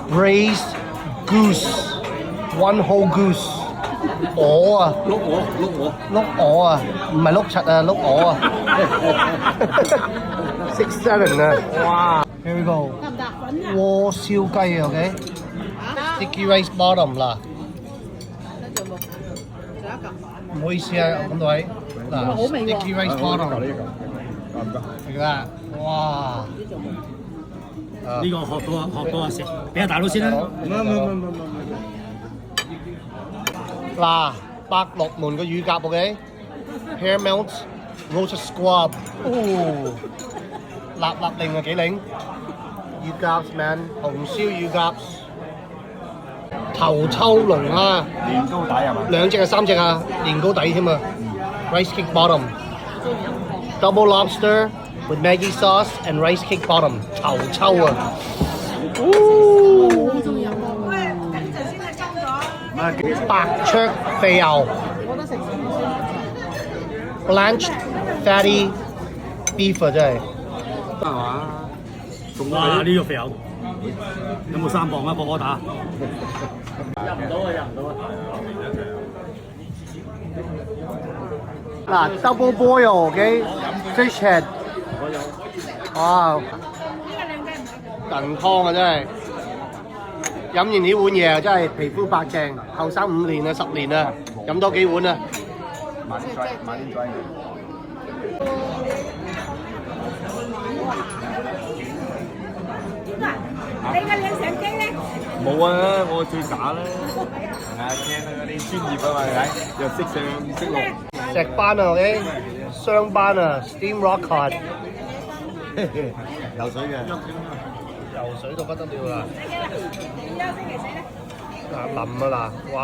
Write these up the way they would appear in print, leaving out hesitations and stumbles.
braised goose, one whole goose. 鵝啊，碌鵝啊，唔係碌柒啊，碌鵝啊。67啊，哇 ！Here we go。鍋燒雞啊 ，OK。Sticky rice bottom 啦。唔好意思啊，咁多位。嗱，Sticky rice bottom。嚟啦，哇！呢個學到啊食，俾阿大佬先啦。嗱，百樂門嘅乳鴿 ，OK。Paramount roasted squab， 立令啊幾靚。乳鴿 man， 紅燒乳鴿，頭抽龍蝦，年糕底係嘛？2隻啊3隻啊，年糕底添啊。Rice cake bottom，double lobster with Maggi sauce and rice cake bottom， 頭抽啊。白灼肥牛 ，blanched fatty beef 啊，真係。得係嘛？哇！呢個肥牛有冇3磅啊？個柯打入唔到啊！嗱，double boil，OK， fish head， 哇，燉湯啊真係，飲完呢碗嘢啊真係皮膚白淨，後生5年啊10年啊，飲多幾碗啊！慢啲追。你嘅靚相機咧？冇啊，我最渣啦。係啊，聽嗰啲專業啊嘛，係咪？又識上識落。石斑啊 ，OK， 雙斑啊 ，steam rock cod， 游水嘅。游水到不得了啦！嗱淋啊嗱，哇，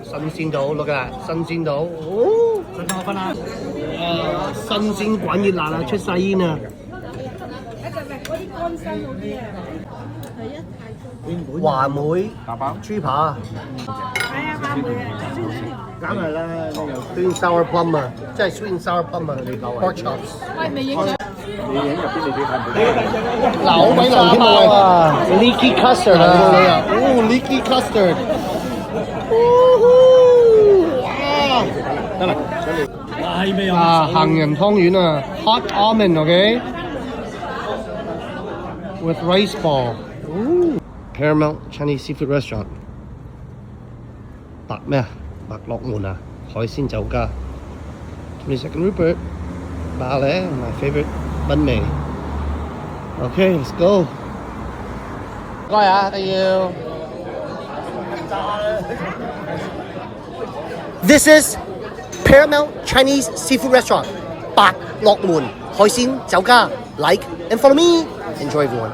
新鮮到，look at that，新鮮到，哦，想等我分啦。新鮮滾熱辣啊，出晒煙啊！嗰啲乾身嗰啲啊，華梅大包豬扒，係啊，話梅啊，梗係啦，呢個 sweet and sour plum 啊，即係 sweet and sour plum 啊，pork chops。喂，未影相。你影入邊你自己睇唔到。嗱，好鬼流添啊 ！Leaky custard 啊，哦 ，leaky custard， 哇！得啦，哇！呢味有啊，杏仁湯圓啊 ，hot almond，OK， with rice ball， Paramount Chinese seafood restaurant， 白咩啊？白樂門啊，海鮮酒家 ，22nd Rupert， 巴咧 ，my favorite 賓味。Okay, let's go. 唔該啊，thank you. This is Paramount Chinese Seafood Restaurant, 白樂門海鮮酒家. Like and follow me. Enjoy everyone.